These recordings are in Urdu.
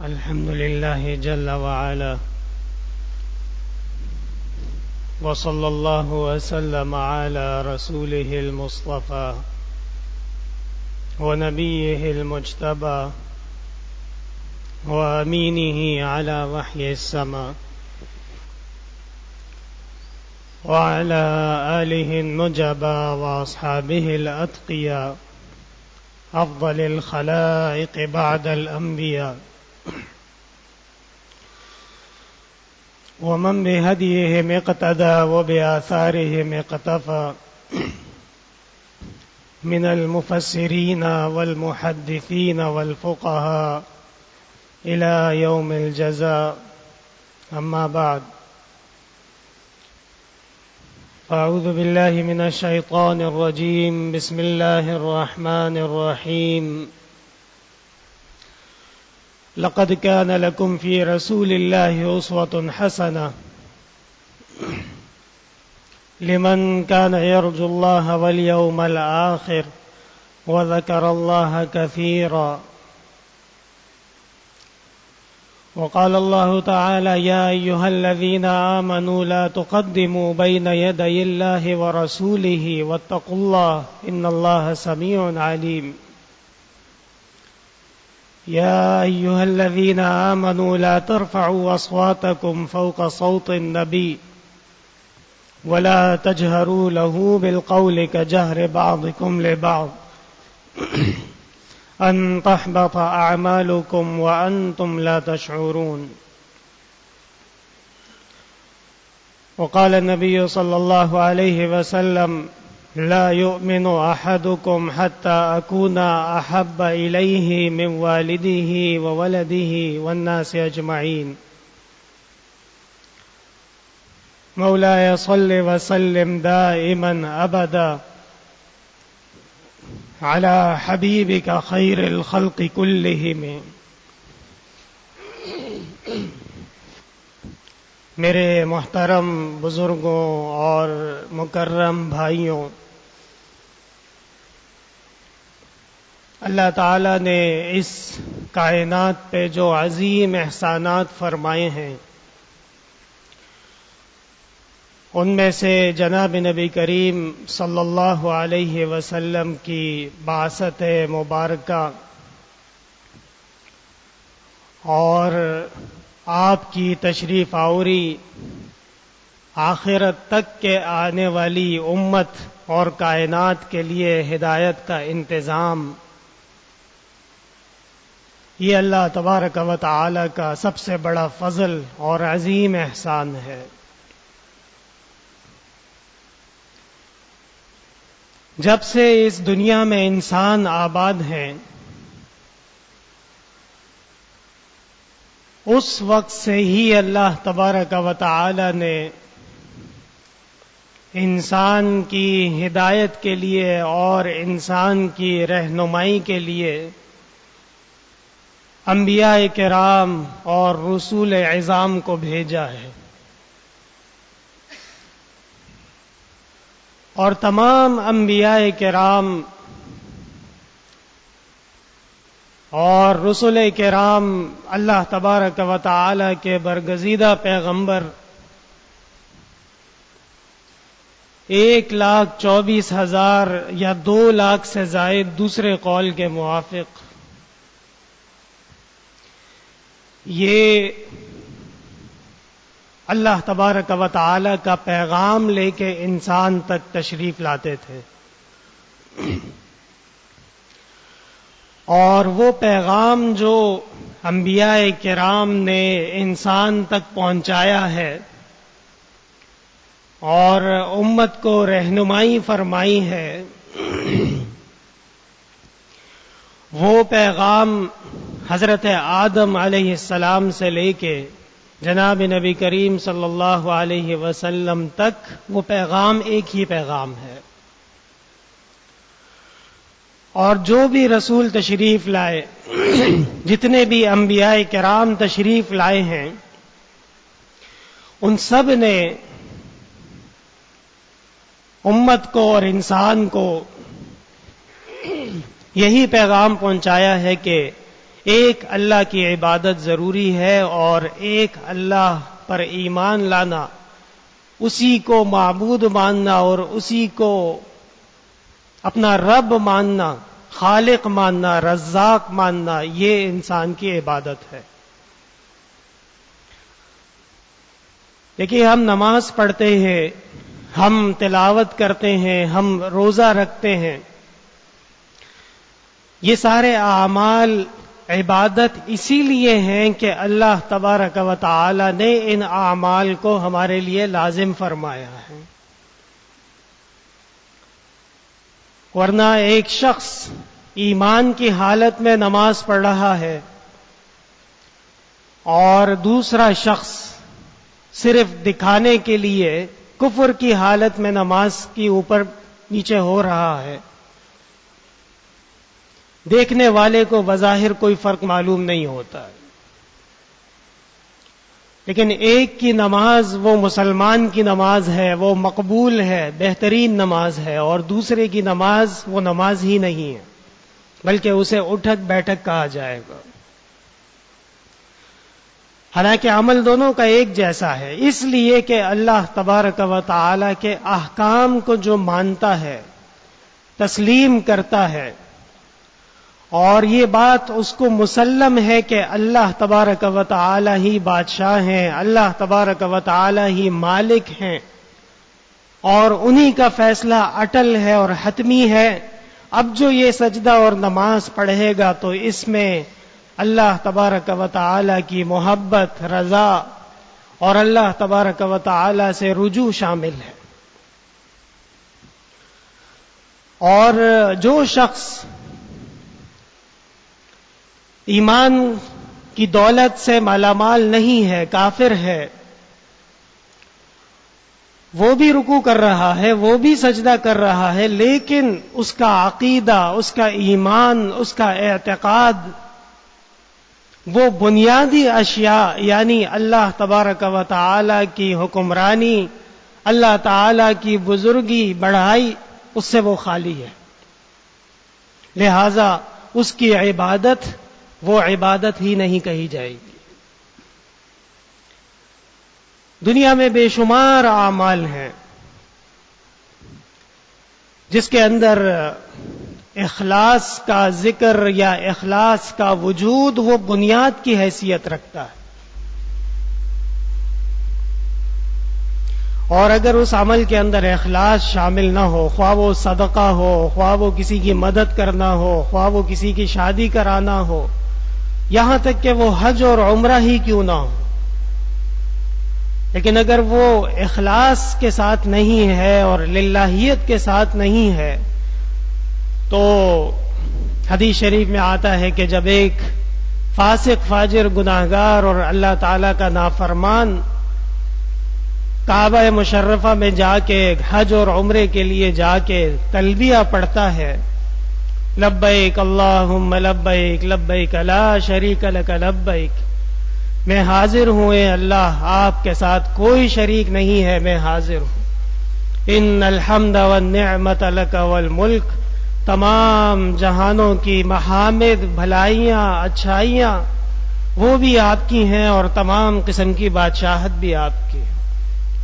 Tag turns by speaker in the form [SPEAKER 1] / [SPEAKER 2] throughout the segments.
[SPEAKER 1] الحمد لله جل وعلا، وصلى الله وسلم على رسوله المصطفى ونبيه المجتبى وأمينه على وحي السماء، وعلى آله النجبى وأصحابه الأتقياء، أفضل الخلائق بعد الأنبياء، ومن بهديهم اقتدى وبآثارهم اقتفى، من المفسرين والمحدثين والفقهاء إلى يوم الجزاء. أما بعد، أعوذ بالله من الشيطان الرجيم. بسم الله الرحمن الرحيم. لقد كان لكم في رسول الله أسوة حسنة لمن كان يرجو الله واليوم الآخر وذكر الله كثيرا. وقال الله تعالى: يا أيها الذين آمنوا لا تقدموا بين يدي الله ورسوله واتقوا الله إن الله سميع عليم. يا أيها الذين آمنوا لا ترفعوا أصواتكم فوق صوت النبي ولا تجهروا له بالقول كجهر بعضكم لبعض أن تحبط أعمالكم وأنتم لا تشعرون. وقال النبي صلى الله عليه وسلم: لا يؤمن أحدكم حتى أكون أحب إليه من والده وولده والناس أجمعين. مولاي صل وسلم دائما أبدا على حبيبك خير الخلق كلهم. میرے محترم بزرگوں اور مکرم بھائیوں، اللہ تعالیٰ نے اس کائنات پہ جو عظیم احسانات فرمائے ہیں، ان میں سے جناب نبی کریم صلی اللہ علیہ وسلم کی بعثت مبارکہ اور آپ کی تشریف آوری آخرت تک کے آنے والی امت اور کائنات کے لیے ہدایت کا انتظام، یہ اللہ تبارک و تعالی کا سب سے بڑا فضل اور عظیم احسان ہے۔ جب سے اس دنیا میں انسان آباد ہیں، اس وقت سے ہی اللہ تبارک و تعالی نے انسان کی ہدایت کے لیے اور انسان کی رہنمائی کے لیے انبیاء کرام اور رسول اعظام کو بھیجا ہے، اور تمام انبیاء کرام اور رسول کرام اللہ تبارک و تعالی کے برگزیدہ پیغمبر 1,24,000 یا 2 لاکھ سے زائد دوسرے قول کے موافق یہ اللہ تبارک و تعالی کا پیغام لے کے انسان تک تشریف لاتے تھے، اور وہ پیغام جو انبیاء کرام نے انسان تک پہنچایا ہے اور امت کو رہنمائی فرمائی ہے، وہ پیغام حضرت آدم علیہ السلام سے لے کے جناب نبی کریم صلی اللہ علیہ وسلم تک وہ پیغام ایک ہی پیغام ہے، اور جو بھی رسول تشریف لائے، جتنے بھی انبیاء کرام تشریف لائے ہیں، ان سب نے امت کو اور انسان کو یہی پیغام پہنچایا ہے کہ ایک اللہ کی عبادت ضروری ہے اور ایک اللہ پر ایمان لانا، اسی کو معبود ماننا اور اسی کو اپنا رب ماننا، خالق ماننا، رزاق ماننا، یہ انسان کی عبادت ہے۔ دیکھیے، ہم نماز پڑھتے ہیں، ہم تلاوت کرتے ہیں، ہم روزہ رکھتے ہیں، یہ سارے اعمال عبادت اسی لیے ہیں کہ اللہ تبارک و تعالی نے ان اعمال کو ہمارے لیے لازم فرمایا ہے۔ ورنہ ایک شخص ایمان کی حالت میں نماز پڑھ رہا ہے اور دوسرا شخص صرف دکھانے کے لیے کفر کی حالت میں نماز کی اوپر نیچے ہو رہا ہے، دیکھنے والے کو بظاہر کوئی فرق معلوم نہیں ہوتا ہے، لیکن ایک کی نماز وہ مسلمان کی نماز ہے، وہ مقبول ہے، بہترین نماز ہے، اور دوسرے کی نماز وہ نماز ہی نہیں ہے، بلکہ اسے اٹھک بیٹھک کہا جائے گا۔ حالانکہ عمل دونوں کا ایک جیسا ہے، اس لیے کہ اللہ تبارک و تعالی کے احکام کو جو مانتا ہے، تسلیم کرتا ہے، اور یہ بات اس کو مسلم ہے کہ اللہ تبارک و تعالی ہی بادشاہ ہیں، اللہ تبارک و تعالی ہی مالک ہیں، اور انہی کا فیصلہ اٹل ہے اور حتمی ہے۔ اب جو یہ سجدہ اور نماز پڑھے گا تو اس میں اللہ تبارک و تعالی کی محبت، رضا اور اللہ تبارک و تعالی سے رجوع شامل ہے۔ اور جو شخص ایمان کی دولت سے مالا مال نہیں ہے، کافر ہے، وہ بھی رکوع کر رہا ہے، وہ بھی سجدہ کر رہا ہے، لیکن اس کا عقیدہ، اس کا ایمان، اس کا اعتقاد، وہ بنیادی اشیاء یعنی اللہ تبارک و تعالی کی حکمرانی، اللہ تعالی کی بزرگی، بڑائی، اس سے وہ خالی ہے، لہذا اس کی عبادت وہ عبادت ہی نہیں کہی جائے گی۔ دنیا میں بے شمار اعمال ہیں جس کے اندر اخلاص کا ذکر یا اخلاص کا وجود وہ بنیاد کی حیثیت رکھتا ہے، اور اگر اس عمل کے اندر اخلاص شامل نہ ہو، خواہ وہ صدقہ ہو، خواہ وہ کسی کی مدد کرنا ہو، خواہ وہ کسی کی شادی کرانا ہو، یہاں تک کہ وہ حج اور عمرہ ہی کیوں نہ ہو، لیکن اگر وہ اخلاص کے ساتھ نہیں ہے اور للہیت کے ساتھ نہیں ہے تو حدیث شریف میں آتا ہے کہ جب ایک فاسق، فاجر، گناہگار اور اللہ تعالی کا نافرمان کعبہ مشرفہ میں جا کے حج اور عمرے کے لیے جا کے تلبیہ پڑھتا ہے، لبیک اللہم لبیک لبیک لا شریک لک لبیک، میں حاضر ہوں اے اللہ، آپ کے ساتھ کوئی شریک نہیں ہے، میں حاضر ہوں، ان الحمد والنعمت لک والملک، تمام جہانوں کی محامد، بھلائیاں، اچھائیاں وہ بھی آپ کی ہیں اور تمام قسم کی بادشاہت بھی آپ کی،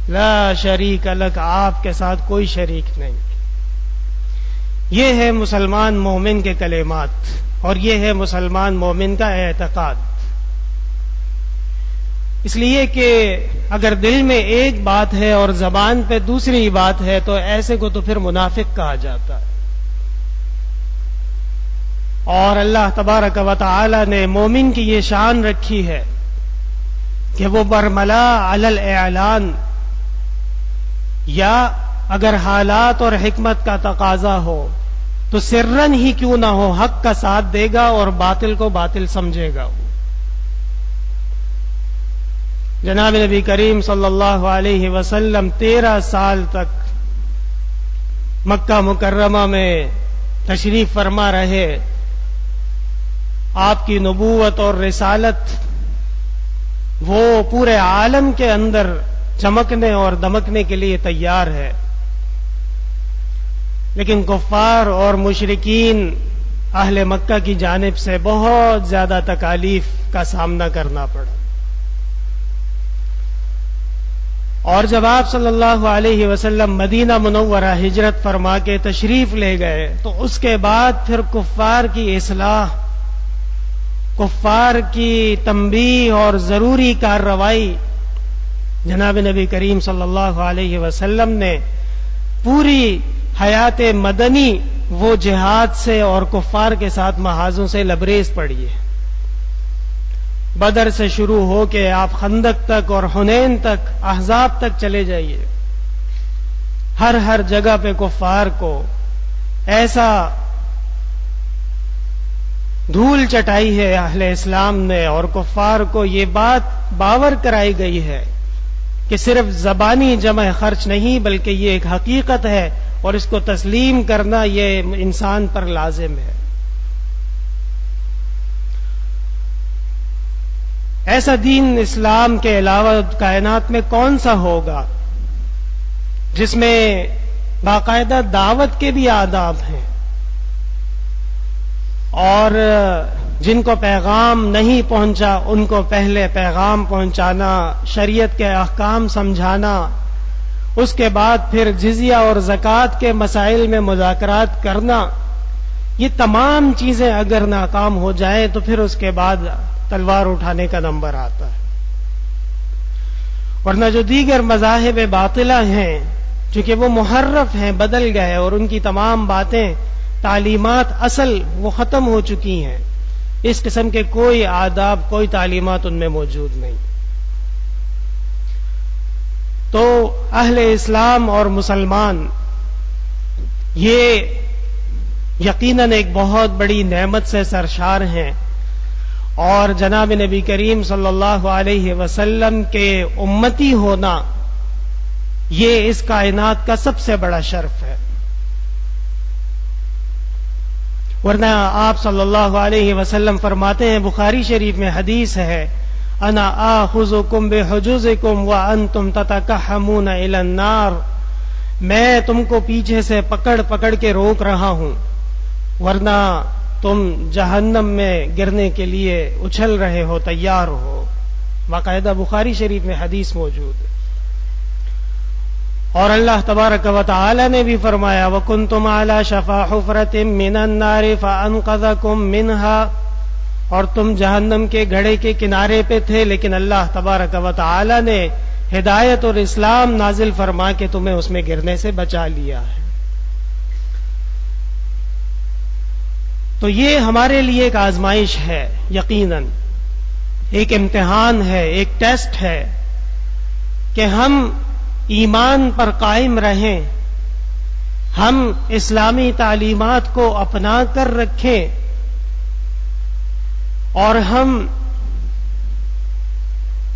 [SPEAKER 1] لا شریک لک، آپ کے ساتھ کوئی شریک نہیں۔ یہ ہے مسلمان مومن کے کلمات اور یہ ہے مسلمان مومن کا اعتقاد۔ اس لیے کہ اگر دل میں ایک بات ہے اور زبان پہ دوسری بات ہے تو ایسے کو تو پھر منافق کہا جاتا ہے۔ اور اللہ تبارک و تعالی نے مومن کی یہ شان رکھی ہے کہ وہ برملا علی الاعلان، یا اگر حالات اور حکمت کا تقاضا ہو تو سرن ہی کیوں نہ ہو حق کا ساتھ دے گا اور باطل کو باطل سمجھے گا۔ جناب نبی کریم صلی اللہ علیہ وسلم 13 سال تک مکہ مکرمہ میں تشریف فرما رہے، آپ کی نبوت اور رسالت وہ پورے عالم کے اندر چمکنے اور دمکنے کے لیے تیار ہے، لیکن کفار اور مشرکین اہل مکہ کی جانب سے بہت زیادہ تکالیف کا سامنا کرنا پڑا. اور جب آپ صلی اللہ علیہ وسلم مدینہ منورہ ہجرت فرما کے تشریف لے گئے تو اس کے بعد پھر کفار کی اصلاح، کفار کی تنبیہ اور ضروری کارروائی جناب نبی کریم صلی اللہ علیہ وسلم نے پوری حیات مدنی وہ جہاد سے اور کفار کے ساتھ محاذوں سے لبریز پڑی ہے. بدر سے شروع ہو کے آپ خندق تک اور حنین تک، احزاب تک چلے جائیے، ہر جگہ پہ کفار کو ایسا دھول چٹائی ہے اہل اسلام نے، اور کفار کو یہ بات باور کرائی گئی ہے کہ صرف زبانی جمع خرچ نہیں بلکہ یہ ایک حقیقت ہے اور اس کو تسلیم کرنا یہ انسان پر لازم ہے. ایسا دین اسلام کے علاوہ کائنات میں کون سا ہوگا جس میں باقاعدہ دعوت کے بھی آداب ہیں، اور جن کو پیغام نہیں پہنچا ان کو پہلے پیغام پہنچانا، شریعت کے احکام سمجھانا، اس کے بعد پھر جزیہ اور زکوٰۃ کے مسائل میں مذاکرات کرنا. یہ تمام چیزیں اگر ناکام ہو جائیں تو پھر اس کے بعد تلوار اٹھانے کا نمبر آتا ہے. ورنہ جو دیگر مذاہب باطلہ ہیں چونکہ وہ محرف ہیں، بدل گئے، اور ان کی تمام باتیں، تعلیمات اصل وہ ختم ہو چکی ہیں. اس قسم کے کوئی آداب، کوئی تعلیمات ان میں موجود نہیں. تو اہل اسلام اور مسلمان یہ یقیناً ایک بہت بڑی نعمت سے سرشار ہیں، اور جناب نبی کریم صلی اللہ علیہ وسلم کے امتی ہونا یہ اس کائنات کا سب سے بڑا شرف ہے. ورنہ آپ صلی اللہ علیہ وسلم فرماتے ہیں، بخاری شریف میں حدیث ہے، انا آخذکم بحجوزکم وانتم تتکحمون الی النار، میں تم کو پیچھے سے پکڑ پکڑ کے روک رہا ہوں ورنہ تم جہنم میں گرنے کے لیے اچھل رہے ہو، تیار ہو. باقاعدہ بخاری شریف میں حدیث موجود ہے. اور اللہ تبارک و تعالی نے بھی فرمایا، وَكُنْتُمْ عَلَى شَفَا حُفْرَةٍ مِّنَ النَّارِ فَأَنْقَذَكُم مِّنْهَا، اور تم جہنم کے گڑھے کے کنارے پہ تھے لیکن اللہ تبارک و تعالی نے ہدایت اور اسلام نازل فرما کے تمہیں اس میں گرنے سے بچا لیا ہے. تو یہ ہمارے لیے ایک آزمائش ہے، یقیناً ایک امتحان ہے، ایک ٹیسٹ ہے کہ ہم ایمان پر قائم رہیں، ہم اسلامی تعلیمات کو اپنا کر رکھیں، اور ہم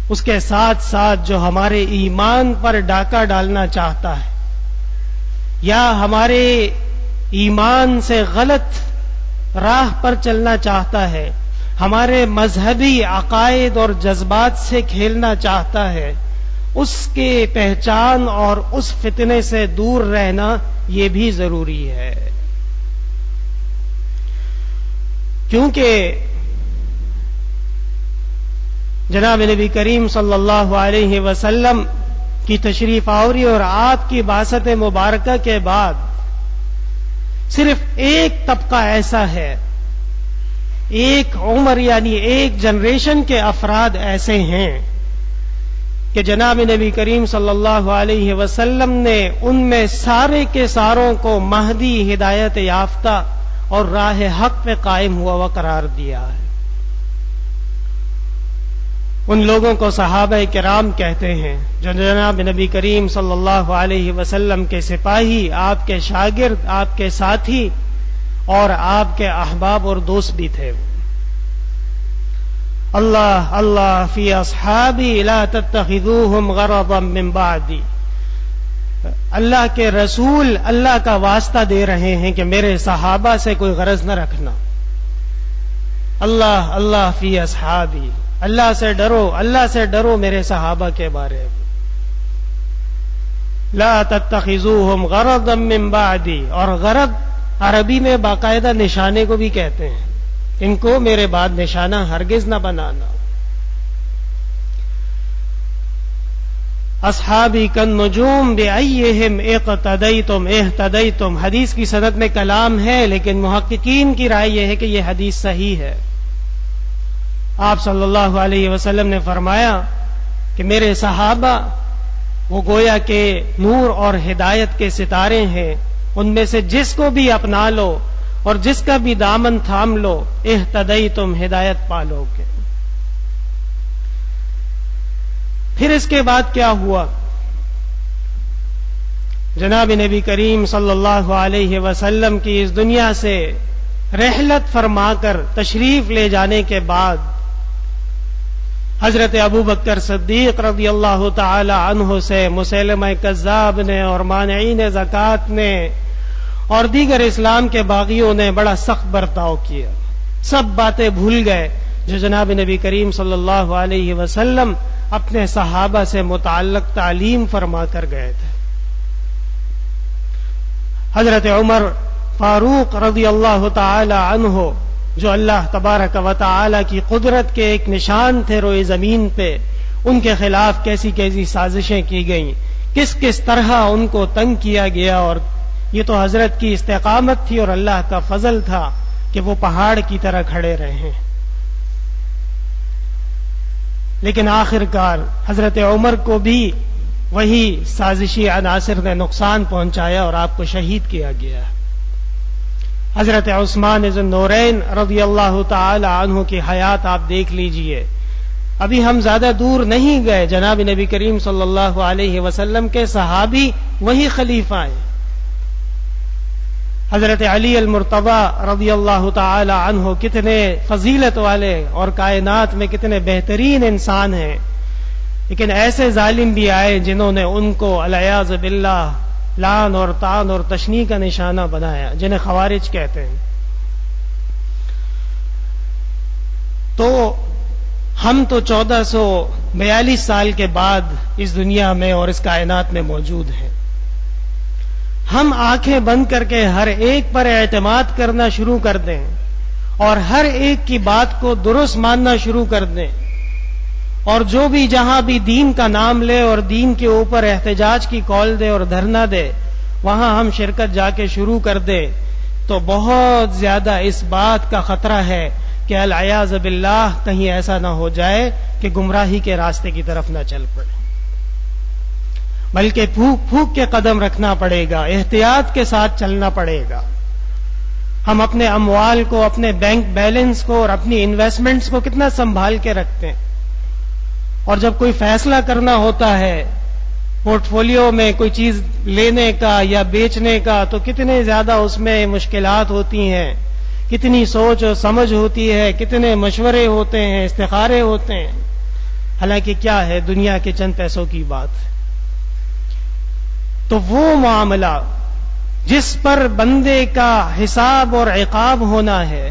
[SPEAKER 1] اس کے ساتھ ساتھ جو ہمارے ایمان پر ڈاکہ ڈالنا چاہتا ہے یا ہمارے ایمان سے غلط راہ پر چلنا چاہتا ہے، ہمارے مذہبی عقائد اور جذبات سے کھیلنا چاہتا ہے، اس کے پہچان اور اس فتنے سے دور رہنا یہ بھی ضروری ہے. کیونکہ جناب نبی کریم صلی اللہ علیہ وسلم کی تشریف آوری اور آپ کی بعثت مبارکہ کے بعد صرف ایک طبقہ ایسا ہے، ایک عمر یعنی ایک جنریشن کے افراد ایسے ہیں کہ جناب نبی کریم صلی اللہ علیہ وسلم نے ان میں سارے کے ساروں کو مہدی، ہدایت یافتہ اور راہ حق پہ قائم ہوا ہوا قرار دیا ہے. ان لوگوں کو صحابہ کرام کہتے ہیں جو جناب نبی کریم صلی اللہ علیہ وسلم کے سپاہی، آپ کے شاگرد، آپ کے ساتھی اور آپ کے احباب اور دوست بھی تھے. اللہ اللہ فی اصحابی لا تتخذوہم غرضا من بعدی، اللہ کے رسول اللہ کا واسطہ دے رہے ہیں کہ میرے صحابہ سے کوئی غرض نہ رکھنا. اللہ اللہ فی اصحابی، اللہ سے ڈرو، اللہ سے ڈرو میرے صحابہ کے بارے میں. لا تتخذوہم غرضا من بعدی، اور غرض عربی میں باقاعدہ نشانے کو بھی کہتے ہیں. ان کو میرے بعد نشانہ ہرگز نہ بنانا. اصحابی کالنجوم بأیہم اقتدیتم اہتدیتم. حدیث کی سند میں کلام ہے، لیکن محققین کی رائے یہ ہے کہ یہ حدیث صحیح ہے. آپ صلی اللہ علیہ وسلم نے فرمایا کہ میرے صحابہ وہ گویا کہ نور اور ہدایت کے ستارے ہیں، ان میں سے جس کو بھی اپنا لو اور جس کا بھی دامن تھام لو، اہتدیتم، ہدایت پالو گے. پھر اس کے بعد کیا ہوا؟ جناب نبی کریم صلی اللہ علیہ وسلم کی اس دنیا سے رحلت فرما کر تشریف لے جانے کے بعد حضرت ابو بکر صدیق رضی اللہ تعالی عنہ سے مسیلمہ کذاب نے اور مانعین زکوٰۃ نے اور دیگر اسلام کے باغیوں نے بڑا سخت برتاؤ کیا. سب باتیں بھول گئے جو جناب نبی کریم صلی اللہ علیہ وسلم اپنے صحابہ سے متعلق تعلیم فرما کر گئے تھے. حضرت عمر فاروق رضی اللہ تعالی عنہ جو اللہ تبارک و تعالی کی قدرت کے ایک نشان تھے روئے زمین پہ، ان کے خلاف کیسی کیسی سازشیں کی گئیں، کس کس طرح ان کو تنگ کیا گیا. اور یہ تو حضرت کی استقامت تھی اور اللہ کا فضل تھا کہ وہ پہاڑ کی طرح کھڑے رہے. لیکن آخر کار حضرت عمر کو بھی وہی سازشی عناصر نے نقصان پہنچایا اور آپ کو شہید کیا گیا. حضرت عثمان ذو النورین رضی اللہ تعالی عنہ کی حیات آپ دیکھ لیجئے. ابھی ہم زیادہ دور نہیں گئے، جناب نبی کریم صلی اللہ علیہ وسلم کے صحابی وہی خلیفہ ہیں. حضرت علی المرتضی رضی اللہ تعالی عنہ کتنے فضیلت والے اور کائنات میں کتنے بہترین انسان ہیں، لیکن ایسے ظالم بھی آئے جنہوں نے ان کو العیاذ باللہ لعن اور طعن اور تشنیع کا نشانہ بنایا، جنہیں خوارج کہتے ہیں. تو ہم تو 1442 سال کے بعد اس دنیا میں اور اس کائنات میں موجود ہیں. ہم آنکھیں بند کر کے ہر ایک پر اعتماد کرنا شروع کر دیں اور ہر ایک کی بات کو درست ماننا شروع کر دیں، اور جو بھی جہاں بھی دین کا نام لے اور دین کے اوپر احتجاج کی کال دے اور دھرنا دے، وہاں ہم شرکت جا کے شروع کر دیں، تو بہت زیادہ اس بات کا خطرہ ہے کہ العیاذ باللہ کہیں ایسا نہ ہو جائے کہ گمراہی کے راستے کی طرف نہ چل پڑے، بلکہ پھونک پھونک کے قدم رکھنا پڑے گا، احتیاط کے ساتھ چلنا پڑے گا. ہم اپنے اموال کو، اپنے بینک بیلنس کو اور اپنی انویسٹمنٹس کو کتنا سنبھال کے رکھتے ہیں، اور جب کوئی فیصلہ کرنا ہوتا ہے پورٹ فولیو میں کوئی چیز لینے کا یا بیچنے کا، تو کتنے زیادہ اس میں مشکلات ہوتی ہیں، کتنی سوچ اور سمجھ ہوتی ہے، کتنے مشورے ہوتے ہیں، استخارے ہوتے ہیں. حالانکہ کیا ہے، دنیا کے چند پیسوں کی بات ہے. تو وہ معاملہ جس پر بندے کا حساب اور عقاب ہونا ہے،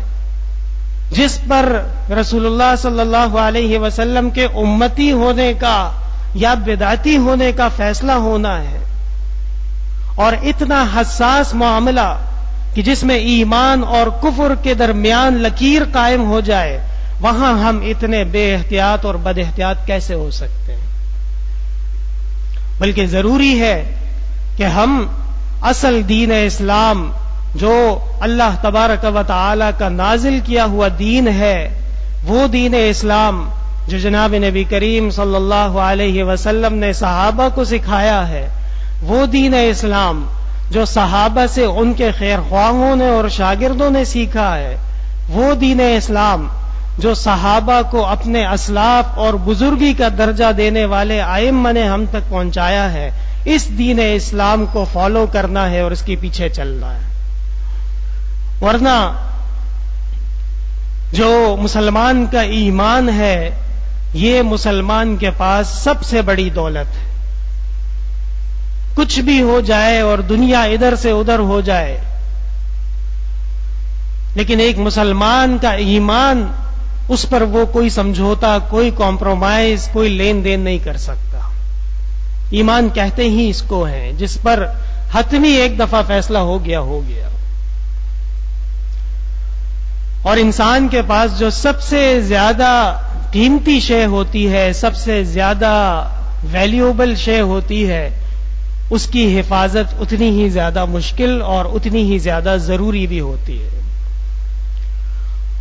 [SPEAKER 1] جس پر رسول اللہ صلی اللہ علیہ وسلم کے امتی ہونے کا یا بدعتی ہونے کا فیصلہ ہونا ہے، اور اتنا حساس معاملہ کہ جس میں ایمان اور کفر کے درمیان لکیر قائم ہو جائے، وہاں ہم اتنے بے احتیاط اور بد احتیاط کیسے ہو سکتے ہیں؟ بلکہ ضروری ہے کہ ہم اصل دین اسلام جو اللہ تبارک و تعالی کا نازل کیا ہوا دین ہے، وہ دین اسلام جو جناب نبی کریم صلی اللہ علیہ وسلم نے صحابہ کو سکھایا ہے، وہ دین اسلام جو صحابہ سے ان کے خیر خواہوں نے اور شاگردوں نے سیکھا ہے، وہ دین اسلام جو صحابہ کو اپنے اسلاف اور بزرگی کا درجہ دینے والے ائمہ نے ہم تک پہنچایا ہے، اس دین اسلام کو فالو کرنا ہے اور اس کے پیچھے چلنا ہے. ورنہ جو مسلمان کا ایمان ہے، یہ مسلمان کے پاس سب سے بڑی دولت ہے. کچھ بھی ہو جائے اور دنیا ادھر سے ادھر ہو جائے، لیکن ایک مسلمان کا ایمان، اس پر وہ کوئی سمجھوتا، کوئی کمپرومائز، کوئی لین دین نہیں کر سکتا. ایمان کہتے ہی اس کو ہیں جس پر حتمی ایک دفعہ فیصلہ ہو گیا. اور انسان کے پاس جو سب سے زیادہ قیمتی شے ہوتی ہے، سب سے زیادہ ویلیوبل شے ہوتی ہے، اس کی حفاظت اتنی ہی زیادہ مشکل اور اتنی ہی زیادہ ضروری بھی ہوتی ہے.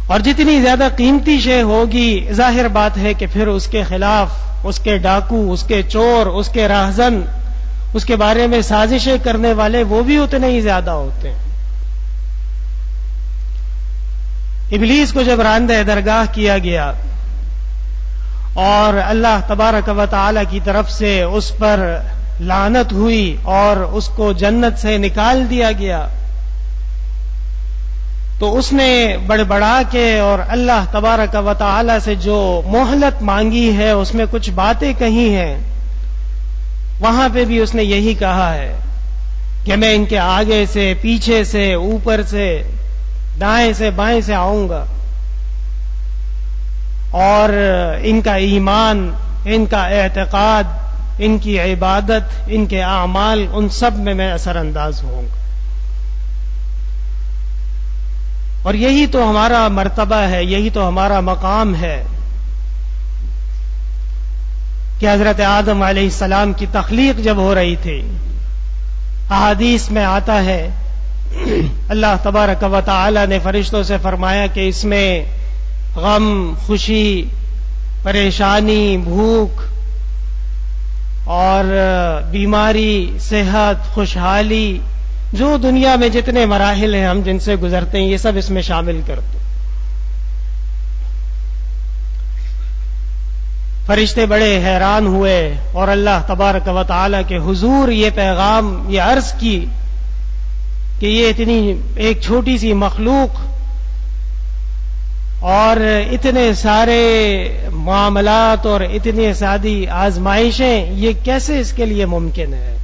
[SPEAKER 1] اور جتنی زیادہ قیمتی شے ہوگی، ظاہر بات ہے کہ پھر اس کے خلاف اس کے ڈاکو، اس کے چور، اس کے راہزن، اس کے بارے میں سازشیں کرنے والے وہ بھی اتنے ہی زیادہ ہوتے ہیں. ابلیس کو جب راندہ درگاہ کیا گیا اور اللہ تبارک و تعالی کی طرف سے اس پر لعنت ہوئی اور اس کو جنت سے نکال دیا گیا، تو اس نے بڑبڑا کے اور اللہ تبارک و تعالی سے جو مہلت مانگی ہے، اس میں کچھ باتیں کہی ہیں. وہاں پہ بھی اس نے یہی کہا ہے کہ میں ان کے آگے سے، پیچھے سے، اوپر سے، دائیں سے، بائیں سے آؤں گا، اور ان کا ایمان، ان کا اعتقاد، ان کی عبادت، ان کے اعمال، ان سب میں اثر انداز ہوں گا. اور یہی تو ہمارا مرتبہ ہے، یہی تو ہمارا مقام ہے کہ حضرت آدم علیہ السلام کی تخلیق جب ہو رہی تھی، احادیث میں آتا ہے اللہ تبارک و تعالی نے فرشتوں سے فرمایا کہ اس میں غم، خوشی، پریشانی، بھوک اور بیماری، صحت، خوشحالی، جو دنیا میں جتنے مراحل ہیں ہم جن سے گزرتے ہیں، یہ سب اس میں شامل کر دو. فرشتے بڑے حیران ہوئے اور اللہ تبارک و تعالی کے حضور یہ پیغام، یہ عرض کی کہ یہ اتنی ایک چھوٹی سی مخلوق اور اتنے سارے معاملات اور اتنی سادی آزمائشیں، یہ کیسے اس کے لیے ممکن ہے؟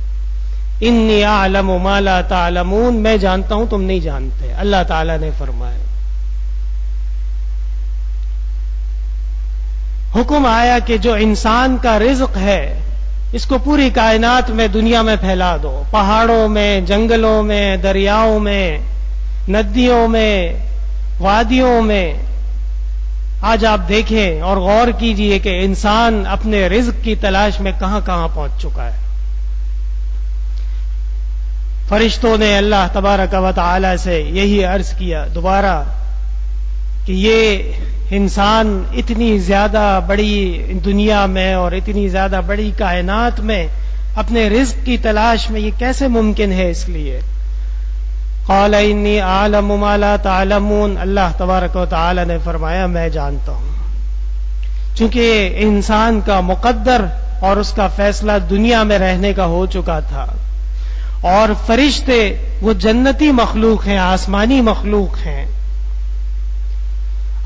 [SPEAKER 1] انی اعلم ما لا تعلمون، میں جانتا ہوں تم نہیں جانتے، اللہ تعالی نے فرمایا. حکم آیا کہ جو انسان کا رزق ہے اس کو پوری کائنات میں، دنیا میں پھیلا دو، پہاڑوں میں، جنگلوں میں، دریاؤں میں، ندیوں میں، وادیوں میں. آج آپ دیکھیں اور غور کیجئے کہ انسان اپنے رزق کی تلاش میں کہاں کہاں پہنچ چکا ہے. فرشتوں نے اللہ تبارک و تعالی سے یہی عرض کیا دوبارہ کہ یہ انسان اتنی زیادہ بڑی دنیا میں اور اتنی زیادہ بڑی کائنات میں اپنے رزق کی تلاش میں، یہ کیسے ممکن ہے؟ اس لیے قال انی اعلم ما لا تعلمون، اللہ تبارک و تعالی نے فرمایا میں جانتا ہوں. چونکہ انسان کا مقدر اور اس کا فیصلہ دنیا میں رہنے کا ہو چکا تھا، اور فرشتے وہ جنتی مخلوق ہیں، آسمانی مخلوق ہیں.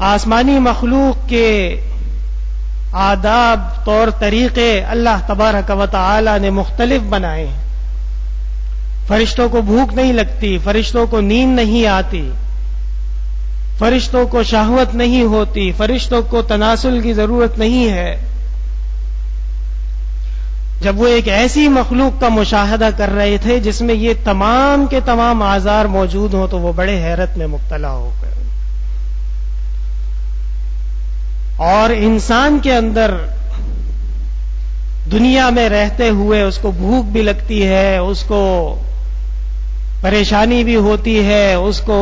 [SPEAKER 1] آسمانی مخلوق کے آداب، طور طریقے اللہ تبارک و تعالی نے مختلف بنائے ہیں. فرشتوں کو بھوک نہیں لگتی، فرشتوں کو نیند نہیں آتی، فرشتوں کو شہوت نہیں ہوتی، فرشتوں کو تناسل کی ضرورت نہیں ہے. جب وہ ایک ایسی مخلوق کا مشاہدہ کر رہے تھے جس میں یہ تمام کے تمام آزار موجود ہوں، تو وہ بڑے حیرت میں مبتلا ہو گئے. اور انسان کے اندر دنیا میں رہتے ہوئے اس کو بھوک بھی لگتی ہے، اس کو پریشانی بھی ہوتی ہے، اس کو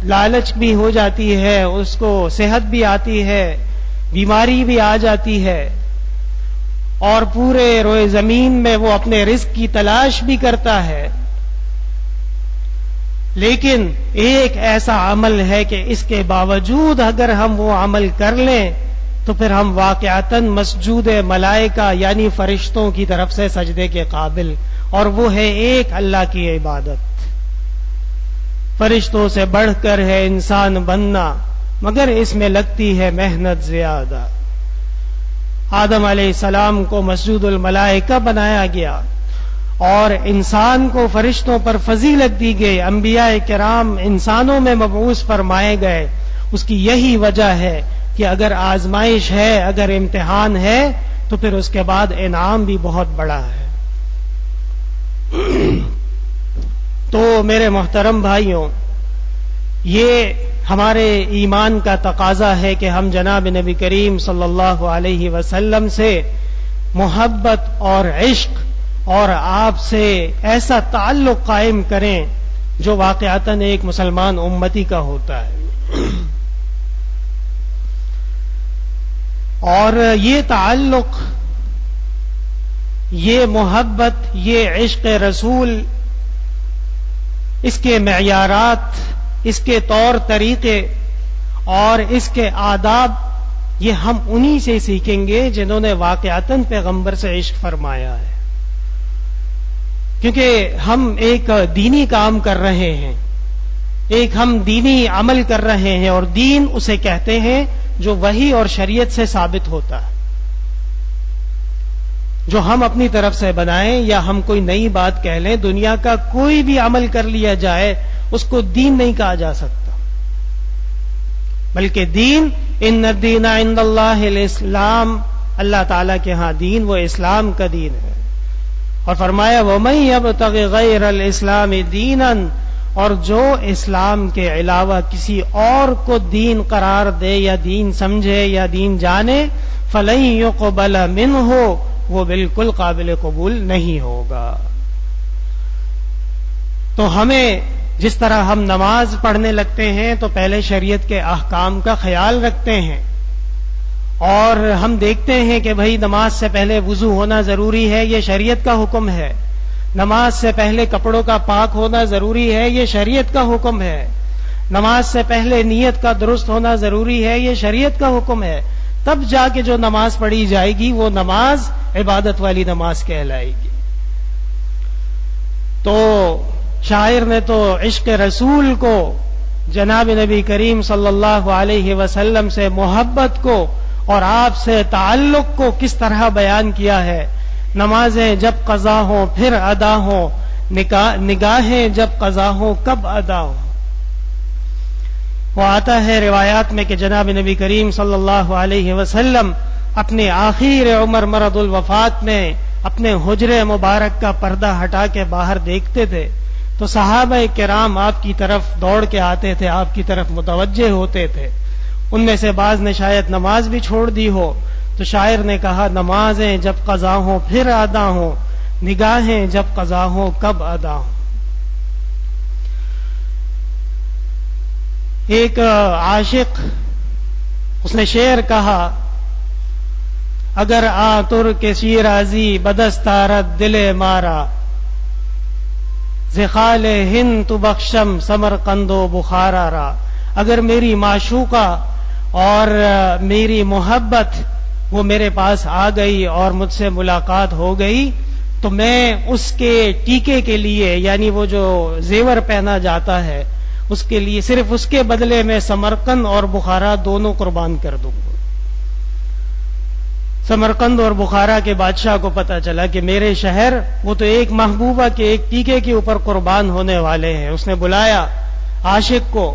[SPEAKER 1] لالچ بھی ہو جاتی ہے، اس کو صحت بھی آتی ہے، بیماری بھی آ جاتی ہے، اور پورے روئے زمین میں وہ اپنے رزق کی تلاش بھی کرتا ہے. لیکن ایک ایسا عمل ہے کہ اس کے باوجود اگر ہم وہ عمل کر لیں تو پھر ہم واقعتاً مسجود ملائکہ یعنی فرشتوں کی طرف سے سجدے کے قابل، اور وہ ہے ایک اللہ کی عبادت. فرشتوں سے بڑھ کر ہے انسان بننا، مگر اس میں لگتی ہے محنت زیادہ. آدم علیہ السلام کو مسجود الملائکہ بنایا گیا اور انسان کو فرشتوں پر فضیلت دی گئی. انبیاء کرام انسانوں میں مبعوث فرمائے گئے. اس کی یہی وجہ ہے کہ اگر آزمائش ہے، اگر امتحان ہے، تو پھر اس کے بعد انعام بھی بہت بڑا ہے. تو میرے محترم بھائیوں، یہ ہمارے ایمان کا تقاضا ہے کہ ہم جناب نبی کریم صلی اللہ علیہ وسلم سے محبت اور عشق اور آپ سے ایسا تعلق قائم کریں جو واقعتاً ایک مسلمان امتی کا ہوتا ہے. اور یہ تعلق، یہ محبت، یہ عشق رسول، اس کے معیارات، اس کے طور طریقے اور اس کے آداب، یہ ہم انہی سے سیکھیں گے جنہوں نے واقعتاً پیغمبر سے عشق فرمایا ہے. کیونکہ ہم ایک دینی کام کر رہے ہیں، ایک ہم دینی عمل کر رہے ہیں، اور دین اسے کہتے ہیں جو وحی اور شریعت سے ثابت ہوتا ہے. جو ہم اپنی طرف سے بنائیں یا ہم کوئی نئی بات کہہ لیں، دنیا کا کوئی بھی عمل کر لیا جائے اس کو دین نہیں کہا جا سکتا، بلکہ دین، ان الدین عند اللہ الاسلام، اللہ تعالیٰ کے ہاں دین وہ اسلام کا دین ہے. اور فرمایا وَمَن يَبْتَغِ غَيْرَ الْإِسْلَامِ دِينًا، اور جو اسلام کے علاوہ کسی اور کو دین قرار دے یا دین سمجھے یا دین جانے، فَلَن يُقْبَلَ مِنْهُ، وہ بالکل قابل قبول نہیں ہوگا. تو ہمیں جس طرح ہم نماز پڑھنے لگتے ہیں تو پہلے شریعت کے احکام کا خیال رکھتے ہیں، اور ہم دیکھتے ہیں کہ بھئی نماز سے پہلے وضو ہونا ضروری ہے، یہ شریعت کا حکم ہے. نماز سے پہلے کپڑوں کا پاک ہونا ضروری ہے، یہ شریعت کا حکم ہے. نماز سے پہلے نیت کا درست ہونا ضروری ہے، یہ شریعت کا حکم ہے. تب جا کے جو نماز پڑھی جائے گی وہ نماز عبادت والی نماز کہلائے گی. تو شاعر نے تو عشق رسول کو، جناب نبی کریم صلی اللہ علیہ وسلم سے محبت کو اور آپ سے تعلق کو کس طرح بیان کیا ہے. نمازیں جب قضا ہوں پھر ادا ہوں، نگاہیں جب قضا ہوں کب ادا ہوں. وہ آتا ہے روایات میں کہ جناب نبی کریم صلی اللہ علیہ وسلم اپنے آخر عمر مرض الوفات میں اپنے حجرے مبارک کا پردہ ہٹا کے باہر دیکھتے تھے تو صحابہ کرام آپ کی طرف دوڑ کے آتے تھے، آپ کی طرف متوجہ ہوتے تھے. ان میں سے بعض نے شاید نماز بھی چھوڑ دی ہو، تو شاعر نے کہا نمازیں جب قضا ہوں پھر ادا ہوں، نگاہیں جب قضا ہوں کب ادا ہوں. ایک عاشق، اس نے شعر کہا اگر آتر کے شیرازی بدستارت دل مارا، زخال ہند تو بخشم سمرقند و بخارا را. اگر میری معشوقہ اور میری محبت وہ میرے پاس آ گئی اور مجھ سے ملاقات ہو گئی تو میں اس کے ٹیکے کے لیے، یعنی وہ جو زیور پہنا جاتا ہے، اس کے لیے صرف اس کے بدلے میں سمرقند اور بخارا دونوں قربان کر دوں گا. سمرقند اور بخارا کے بادشاہ کو پتا چلا کہ میرے شہر وہ تو ایک محبوبہ کے ایک ٹیکے کے اوپر قربان ہونے والے ہیں. اس نے بلایا عاشق کو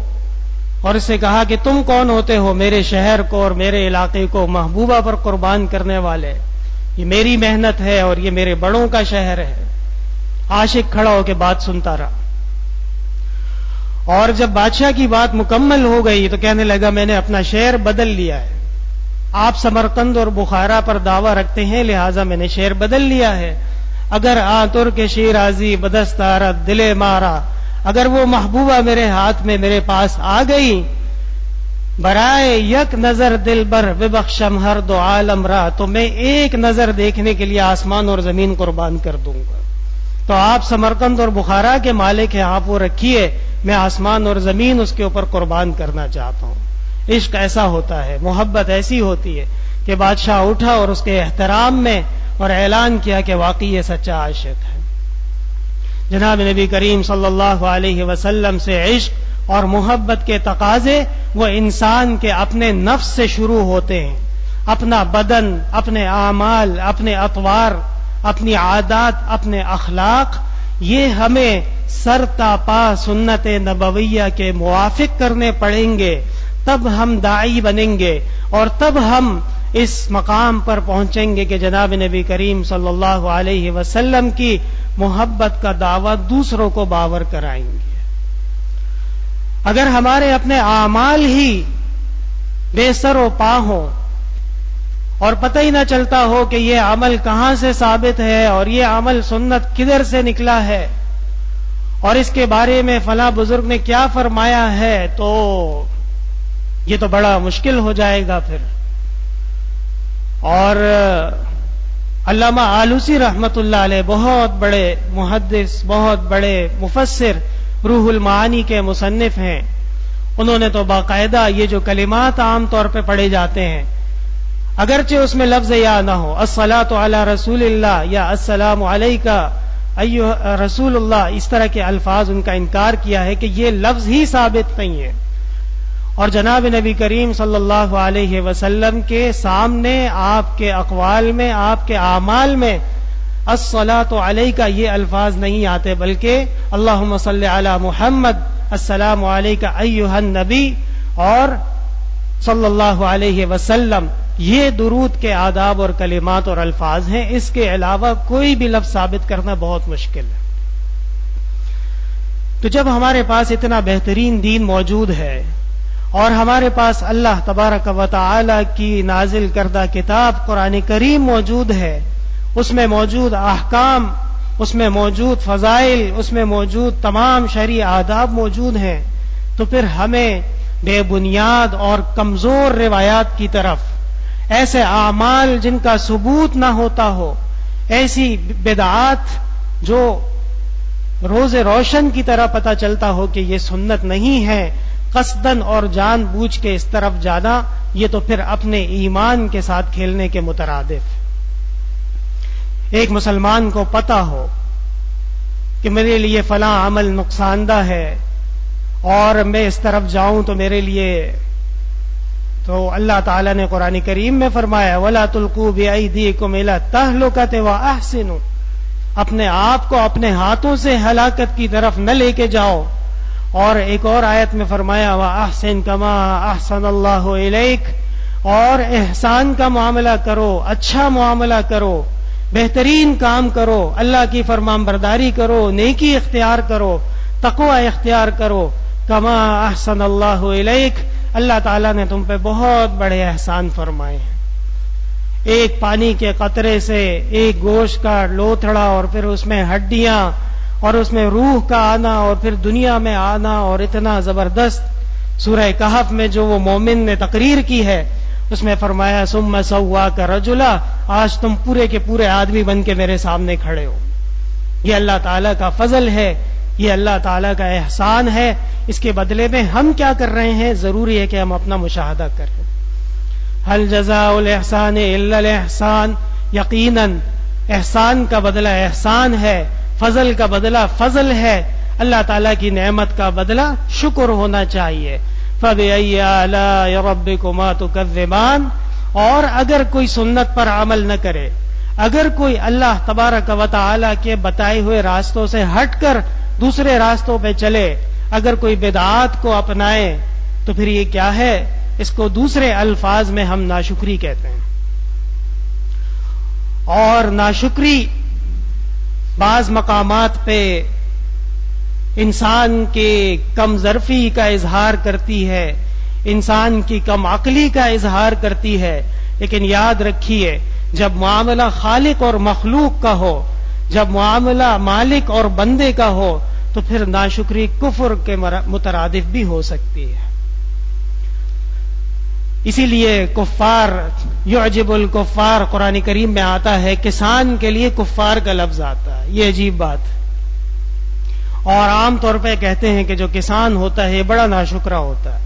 [SPEAKER 1] اور اس سے کہا کہ تم کون ہوتے ہو میرے شہر کو اور میرے علاقے کو محبوبہ پر قربان کرنے والے؟ یہ میری محنت ہے اور یہ میرے بڑوں کا شہر ہے. عاشق کھڑا ہو کے بات سنتا رہا، اور جب بادشاہ کی بات مکمل ہو گئی تو کہنے لگا میں نے اپنا شعر بدل لیا ہے. آپ سمرقند اور بخارا پر دعویٰ رکھتے ہیں لہذا میں نے شعر بدل لیا ہے. اگر آتر کے شیرازی بدستارت دل مارا، اگر وہ محبوبہ میرے ہاتھ میں میرے پاس آ گئی، برائے یک نظر دل بر ببخشم ہر دو عالم را، تو میں ایک نظر دیکھنے کے لیے آسمان اور زمین قربان کر دوں گا. تو آپ سمرقند اور بخارا کے مالک ہیں، آپ وہ رکھیے، میں آسمان اور زمین اس کے اوپر قربان کرنا چاہتا ہوں. عشق ایسا ہوتا ہے، محبت ایسی ہوتی ہے کہ بادشاہ اٹھا اور اس کے احترام میں اور اعلان کیا کہ واقعی یہ سچا عاشق ہے. جناب نبی کریم صلی اللہ علیہ وسلم سے عشق اور محبت کے تقاضے وہ انسان کے اپنے نفس سے شروع ہوتے ہیں. اپنا بدن، اپنے اعمال، اپنے اطوار، اپنی عادات، اپنے اخلاق، یہ ہمیں سر تا پا سنت نبویہ کے موافق کرنے پڑیں گے، تب ہم داعی بنیں گے اور تب ہم اس مقام پر پہنچیں گے کہ جناب نبی کریم صلی اللہ علیہ وسلم کی محبت کا دعویٰ دوسروں کو باور کرائیں گے. اگر ہمارے اپنے اعمال ہی بے سر و پا ہوں اور پتہ ہی نہ چلتا ہو کہ یہ عمل کہاں سے ثابت ہے اور یہ عمل سنت کدھر سے نکلا ہے اور اس کے بارے میں فلاں بزرگ نے کیا فرمایا ہے، تو یہ تو بڑا مشکل ہو جائے گا پھر. اور علامہ آلوسی رحمت اللہ علیہ بہت بڑے محدث، بہت بڑے مفسر، روح المعانی کے مصنف ہیں. انہوں نے تو باقاعدہ یہ جو کلمات عام طور پہ پڑھے جاتے ہیں، اگرچہ اس میں لفظ یا نہ ہو، الصلاۃ علی رسول اللہ یا السلام علیکہ ایھا رسول اللہ، اس طرح کے الفاظ ان کا انکار کیا ہے کہ یہ لفظ ہی ثابت نہیں ہے. اور جناب نبی کریم صلی اللہ علیہ وسلم کے سامنے آپ کے اقوال میں، آپ کے اعمال میں الصلاۃ علیکہ یہ الفاظ نہیں آتے، بلکہ اللہم صلی علی محمد، السلام علیکہ ایھا النبی اور صلی اللہ علیہ وسلم. یہ درود کے آداب اور کلمات اور الفاظ ہیں، اس کے علاوہ کوئی بھی لفظ ثابت کرنا بہت مشکل ہے. تو جب ہمارے پاس اتنا بہترین دین موجود ہے اور ہمارے پاس اللہ تبارک و تعالی کی نازل کردہ کتاب قرآن کریم موجود ہے، اس میں موجود احکام، اس میں موجود فضائل، اس میں موجود تمام شرعی آداب موجود ہیں، تو پھر ہمیں بے بنیاد اور کمزور روایات کی طرف، ایسے اعمال جن کا ثبوت نہ ہوتا ہو، ایسی بدعات جو روز روشن کی طرح پتہ چلتا ہو کہ یہ سنت نہیں ہے، قصدن اور جان بوجھ کے اس طرف جانا، یہ تو پھر اپنے ایمان کے ساتھ کھیلنے کے مترادف. ایک مسلمان کو پتہ ہو کہ میرے لیے فلاں عمل نقصان دہ ہے اور میں اس طرف جاؤں تو میرے لیے، تو اللہ تعالیٰ نے قرآن کریم میں فرمایا وَلَا تُلْقُوا بِأَيْدِيكُمْ إِلَى التَّهْلُكَةِ وَأَحْسِنُوا، اپنے آپ کو اپنے ہاتھوں سے ہلاکت کی طرف نہ لے کے جاؤ. اور ایک اور آیت میں فرمایا وَأَحْسِن كَمَا أَحْسَنَ اللَّهُ إِلَيْكَ، اور احسان کا معاملہ کرو، اچھا معاملہ کرو، بہترین کام کرو، اللہ کی فرمان برداری کرو، نیکی اختیار کرو، تقوی اختیار کرو. کما احسن اللہ الیک، اللہ تعالیٰ نے تم پہ بہت بڑے احسان فرمائے ہیں. ایک پانی کے قطرے سے ایک گوشت کا لوتھڑا اور پھر اس میں ہڈیاں اور اس میں روح کا آنا اور پھر دنیا میں آنا، اور اتنا زبردست سورہ کہف میں جو وہ مومن نے تقریر کی ہے اس میں فرمایا ثم سواک رجلا، آج تم پورے کے پورے آدمی بن کے میرے سامنے کھڑے ہو. یہ اللہ تعالیٰ کا فضل ہے، یہ اللہ تعالیٰ کا احسان ہے. اس کے بدلے میں ہم کیا کر رہے ہیں، ضروری ہے کہ ہم اپنا مشاہدہ کریں. هل جزاء الاحسان الا الاحسان، یقیناً احسان کا بدلہ احسان ہے، فضل کا بدلہ فضل ہے. اللہ تعالیٰ کی نعمت کا بدلہ شکر ہونا چاہیے. فَبِأَيِّ آلَاءِ رَبِّكُمَا تُكَذِّبَانِ، اور اگر کوئی سنت پر عمل نہ کرے، اگر کوئی اللہ تبارک و تعالی کے بتائے ہوئے راستوں سے ہٹ کر دوسرے راستوں پہ چلے، اگر کوئی بدعات کو اپنائے، تو پھر یہ کیا ہے، اس کو دوسرے الفاظ میں ہم ناشکری کہتے ہیں. اور ناشکری بعض مقامات پہ انسان کے کم ظرفی کا اظہار کرتی ہے، انسان کی کم عقلی کا اظہار کرتی ہے. لیکن یاد رکھیے، جب معاملہ خالق اور مخلوق کا ہو، جب معاملہ مالک اور بندے کا ہو، تو پھر ناشکری کفر کے مترادف بھی ہو سکتی ہے. اسی لیے کفار، یعجب الکفار قرآن کریم میں آتا ہے، کسان کے لیے کفار کا لفظ آتا ہے. یہ عجیب بات ہے. اور عام طور پہ کہتے ہیں کہ جو کسان ہوتا ہے بڑا ناشکرا ہوتا ہے.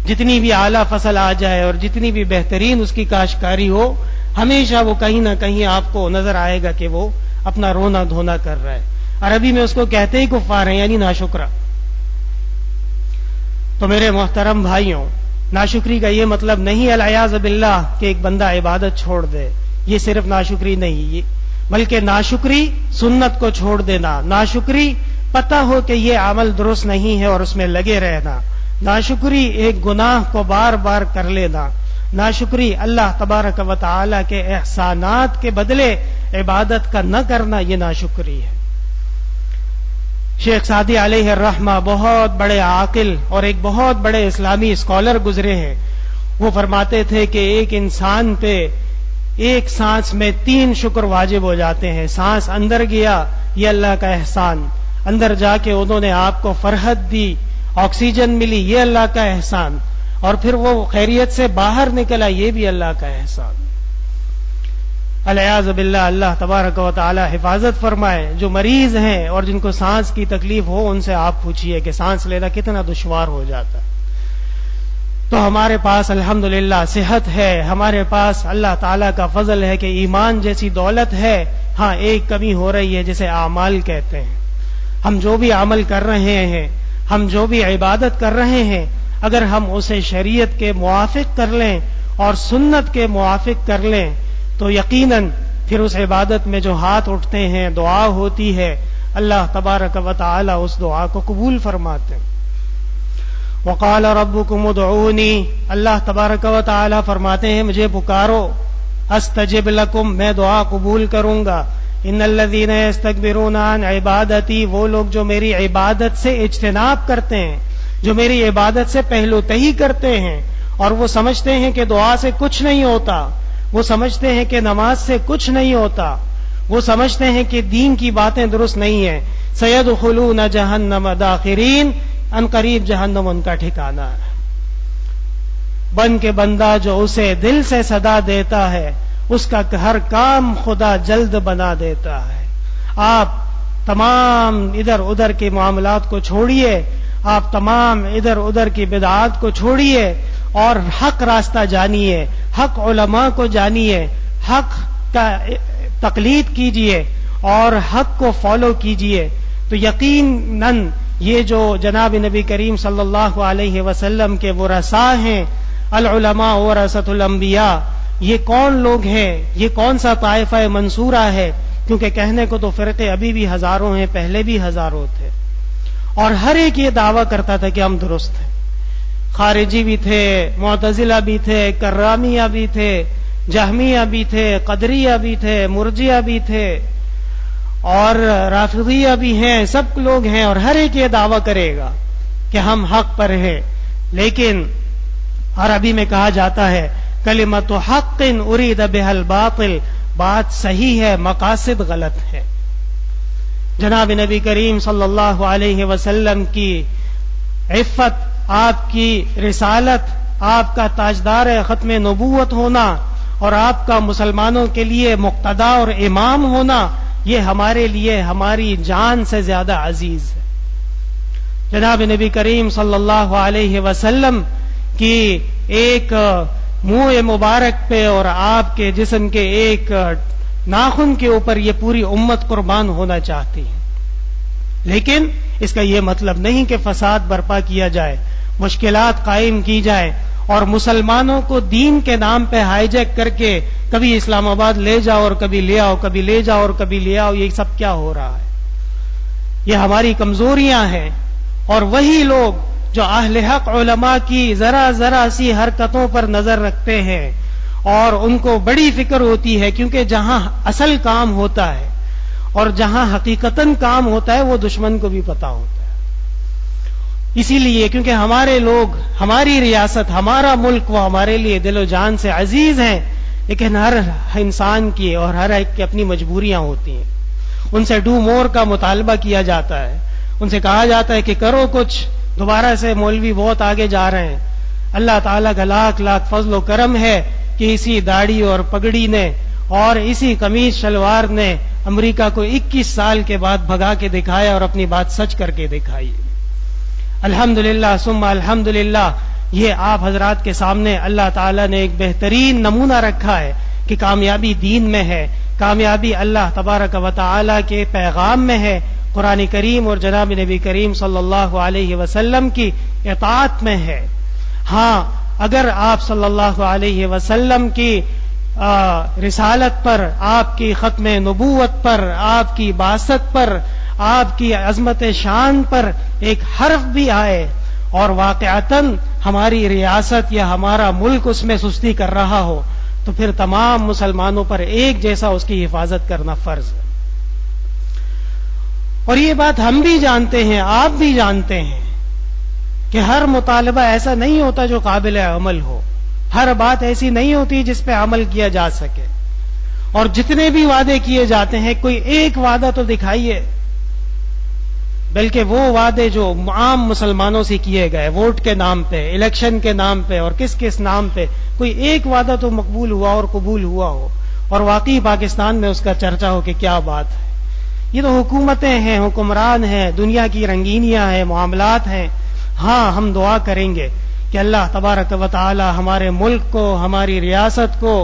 [SPEAKER 1] جتنی بھی اعلیٰ فصل آ جائے اور جتنی بھی بہترین اس کی کاشتکاری ہو، ہمیشہ وہ کہیں نہ کہیں آپ کو نظر آئے گا کہ وہ اپنا رونا دھونا کر رہا ہے. عربی میں اس کو کہتے ہی کفار ہیں، یعنی ناشکرا. تو میرے محترم بھائیوں، ناشکری کا یہ مطلب نہیں العیاذ باللہ کہ ایک بندہ عبادت چھوڑ دے. یہ صرف ناشکری نہیں، بلکہ ناشکری سنت کو چھوڑ دینا، ناشکری پتہ ہو کہ یہ عمل درست نہیں ہے اور اس میں لگے رہنا، ناشکری ایک گناہ کو بار بار کر لینا، ناشکری اللہ تبارک و تعالی کے احسانات کے بدلے عبادت کا نہ کرنا، یہ ناشکری ہے. شیخ سعدی علیہ الرحمہ بہت بڑے عاقل اور ایک بہت بڑے اسلامی اسکالر گزرے ہیں. وہ فرماتے تھے کہ ایک انسان پہ ایک سانس میں 3 شکر واجب ہو جاتے ہیں. سانس اندر گیا یہ اللہ کا احسان، اندر جا کے انہوں نے آپ کو فرحت دی، آکسیجن ملی یہ اللہ کا احسان، اور پھر وہ خیریت سے باہر نکلا یہ بھی اللہ کا احسان. العیاذ باللہ اللہ تبارک و تعالی حفاظت فرمائے. جو مریض ہیں اور جن کو سانس کی تکلیف ہو ان سے آپ پوچھئے کہ سانس لینا کتنا دشوار ہو جاتا ہے. تو ہمارے پاس الحمدللہ صحت ہے، ہمارے پاس اللہ تعالیٰ کا فضل ہے کہ ایمان جیسی دولت ہے. ہاں ایک کمی ہو رہی ہے جسے اعمال کہتے ہیں. ہم جو بھی عمل کر رہے ہیں، ہم جو بھی عبادت کر رہے ہیں، اگر ہم اسے شریعت کے موافق کر لیں اور سنت کے موافق کر لیں تو یقیناً پھر اس عبادت میں جو ہاتھ اٹھتے ہیں، دعا ہوتی ہے، اللہ تبارک و تعالی اس دعا کو قبول فرماتے ہیں. وقال ربکم ادعونی، اللہ تبارک و تعالی فرماتے ہیں مجھے پکارو، استجب لکم، میں دعا قبول کروں گا. ان الذین یستکبرون عن عبادتی، وہ لوگ جو میری عبادت سے اجتناب کرتے ہیں، جو میری عبادت سے پہلو تہی کرتے ہیں اور وہ سمجھتے ہیں کہ دعا سے کچھ نہیں ہوتا، وہ سمجھتے ہیں کہ نماز سے کچھ نہیں ہوتا، وہ سمجھتے ہیں کہ دین کی باتیں درست نہیں ہیں. سیدخلون جہنم داخرین، ان قریب جہنم ان کا ٹھکانہ ہے. بن کے بندہ جو اسے دل سے صدا دیتا ہے اس کا ہر کام خدا جلد بنا دیتا ہے. آپ تمام ادھر ادھر کے معاملات کو چھوڑیے، آپ تمام ادھر ادھر کی بدعات کو چھوڑیے اور حق راستہ جانیے، حق علماء کو جانیے، حق کا تقلید کیجیے اور حق کو فالو کیجیے. تو یقیناً یہ جو جناب نبی کریم صلی اللہ علیہ وسلم کے ورثاء ہیں، العلماء ورثۃ الانبیاء، یہ کون لوگ ہیں، یہ کون سا طائفہ منصورہ ہے؟ کیونکہ کہنے کو تو فرقے ابھی بھی ہزاروں ہیں، پہلے بھی ہزاروں تھے، اور ہر ایک یہ دعویٰ کرتا تھا کہ ہم درست ہیں. خارجی بھی تھے، معتزلہ بھی تھے، کرامیہ بھی تھے، جہمیہ بھی تھے، قدریہ بھی تھے، مرجیہ بھی تھے، اور رافضیہ بھی ہیں. سب لوگ ہیں اور ہر ایک یہ دعویٰ کرے گا کہ ہم حق پر ہیں. لیکن عربی میں کہا جاتا ہے کلمۃ حق ارید بها الباطل، بات صحیح ہے مقاصد غلط ہے. جناب نبی کریم صلی اللہ علیہ وسلم کی عفت، آپ کی رسالت، آپ کا تاجدار ختم نبوت ہونا اور آپ کا مسلمانوں کے لیے مقتدا اور امام ہونا، یہ ہمارے لیے ہماری جان سے زیادہ عزیز ہے. جناب نبی کریم صلی اللہ علیہ وسلم کی ایک منہ مبارک پہ اور آپ کے جسم کے ایک ناخن کے اوپر یہ پوری امت قربان ہونا چاہتی ہے. لیکن اس کا یہ مطلب نہیں کہ فساد برپا کیا جائے، مشکلات قائم کی جائیں اور مسلمانوں کو دین کے نام پہ ہائی جیک کر کے کبھی اسلام آباد لے جاؤ اور کبھی لے آؤ، کبھی لے جاؤ اور کبھی لے آؤ. یہ سب کیا ہو رہا ہے؟ یہ ہماری کمزوریاں ہیں. اور وہی لوگ جو اہل حق علماء کی ذرا ذرا سی حرکتوں پر نظر رکھتے ہیں اور ان کو بڑی فکر ہوتی ہے، کیونکہ جہاں اصل کام ہوتا ہے اور جہاں حقیقتاً کام ہوتا ہے وہ دشمن کو بھی پتا ہوتا ہے. اسی لیے کیونکہ ہمارے لوگ، ہماری ریاست، ہمارا ملک وہ ہمارے لیے دل و جان سے عزیز ہیں، لیکن ہر انسان کی اور ہر ایک کی اپنی مجبوریاں ہوتی ہیں. ان سے ڈو مور کا مطالبہ کیا جاتا ہے، ان سے کہا جاتا ہے کہ کرو کچھ. دوبارہ سے مولوی بہت آگے جا رہے ہیں. اللہ تعالیٰ کا لاکھ لاکھ فضل و کرم ہے کہ اسی داڑھی اور پگڑی نے اور اسی قمیض شلوار نے امریکہ کو 21 سال کے بعد بھگا کے دکھایا اور اپنی بات سچ کر کے دکھائی. الحمدللہ ثم الحمدللہ. یہ آپ حضرات کے سامنے اللہ تعالیٰ نے ایک بہترین نمونہ رکھا ہے کہ کامیابی دین میں ہے، کامیابی اللہ تبارک و تعالیٰ کے پیغام میں ہے، قرآن کریم اور جناب نبی کریم صلی اللہ علیہ وسلم کی اطاعت میں ہے. ہاں اگر آپ صلی اللہ علیہ وسلم کی رسالت پر، آپ کی ختم نبوت پر، آپ کی بعثت پر، آپ کی عظمت شان پر ایک حرف بھی آئے اور واقعتاً ہماری ریاست یا ہمارا ملک اس میں سستی کر رہا ہو تو پھر تمام مسلمانوں پر ایک جیسا اس کی حفاظت کرنا فرض ہے. اور یہ بات ہم بھی جانتے ہیں، آپ بھی جانتے ہیں کہ ہر مطالبہ ایسا نہیں ہوتا جو قابل عمل ہو، ہر بات ایسی نہیں ہوتی جس پہ عمل کیا جا سکے، اور جتنے بھی وعدے کیے جاتے ہیں کوئی ایک وعدہ تو دکھائیے، بلکہ وہ وعدے جو عام مسلمانوں سے کیے گئے ووٹ کے نام پہ، الیکشن کے نام پہ اور کس کس نام پہ، کوئی ایک وعدہ تو مقبول ہوا اور قبول ہوا ہو اور واقعی پاکستان میں اس کا چرچا ہو کہ کیا بات ہے۔ یہ تو حکومتیں ہیں، حکمران ہیں، دنیا کی رنگینیاں ہیں، معاملات ہیں۔ ہاں، ہم دعا کریں گے کہ اللہ تبارک و تعالی ہمارے ملک کو، ہماری ریاست کو،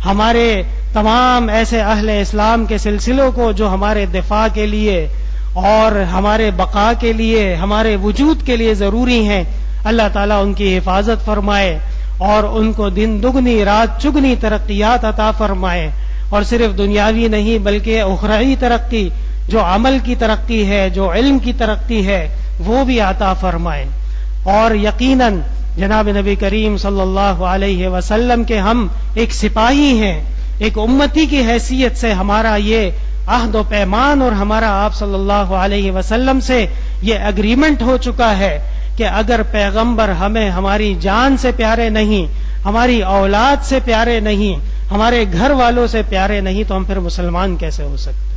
[SPEAKER 1] ہمارے تمام ایسے اہل اسلام کے سلسلوں کو جو ہمارے دفاع کے لیے اور ہمارے بقا کے لیے، ہمارے وجود کے لیے ضروری ہیں، اللہ تعالیٰ ان کی حفاظت فرمائے اور ان کو دن دگنی رات چگنی ترقیات عطا فرمائے، اور صرف دنیاوی نہیں بلکہ اخروی ترقی، جو عمل کی ترقی ہے، جو علم کی ترقی ہے، وہ بھی عطا فرمائے۔ اور یقیناً جناب نبی کریم صلی اللہ علیہ وسلم کے ہم ایک سپاہی ہیں، ایک امتی کی حیثیت سے ہمارا یہ عہد و پیمان اور ہمارا آپ صلی اللہ علیہ وسلم سے یہ اگریمنٹ ہو چکا ہے کہ اگر پیغمبر ہمیں ہماری جان سے پیارے نہیں، ہماری اولاد سے پیارے نہیں، ہمارے گھر والوں سے پیارے نہیں، تو ہم پھر مسلمان کیسے ہو سکتے؟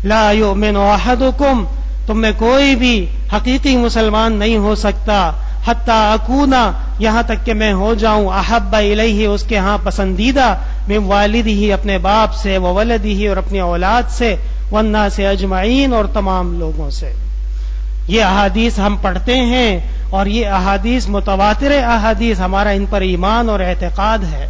[SPEAKER 1] لا یؤمن احدکم، تم میں کوئی بھی حقیقی مسلمان نہیں ہو سکتا حتی اکونا، یہاں تک کہ میں ہو جاؤں احب الیہ، اس کے ہاں پسندیدہ، من والدہ، اپنے باپ سے، وولدہ، اور اپنی اولاد سے، والناس اجمعین، اور تمام لوگوں سے۔ یہ احادیث ہم پڑھتے ہیں اور یہ احادیث متواتر احادیث، ہمارا ان پر ایمان اور اعتقاد ہے،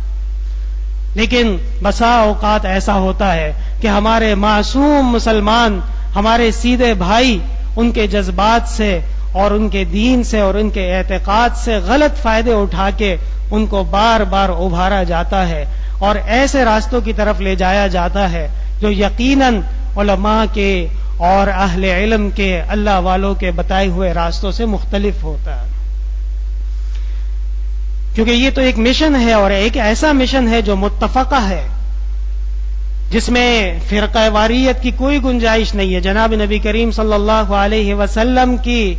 [SPEAKER 1] لیکن بسا اوقات ایسا ہوتا ہے کہ ہمارے معصوم مسلمان، ہمارے سیدھے بھائی، ان کے جذبات سے اور ان کے دین سے اور ان کے اعتقاد سے غلط فائدے اٹھا کے ان کو بار بار ابھارا جاتا ہے اور ایسے راستوں کی طرف لے جایا جاتا ہے جو یقیناً علماء کے اور اہل علم کے، اللہ والوں کے بتائے ہوئے راستوں سے مختلف ہوتا ہے، کیونکہ یہ تو ایک مشن ہے اور ایک ایسا مشن ہے جو متفقہ ہے، جس میں فرقہ واریت کی کوئی گنجائش نہیں ہے۔ جناب نبی کریم صلی اللہ علیہ وسلم کی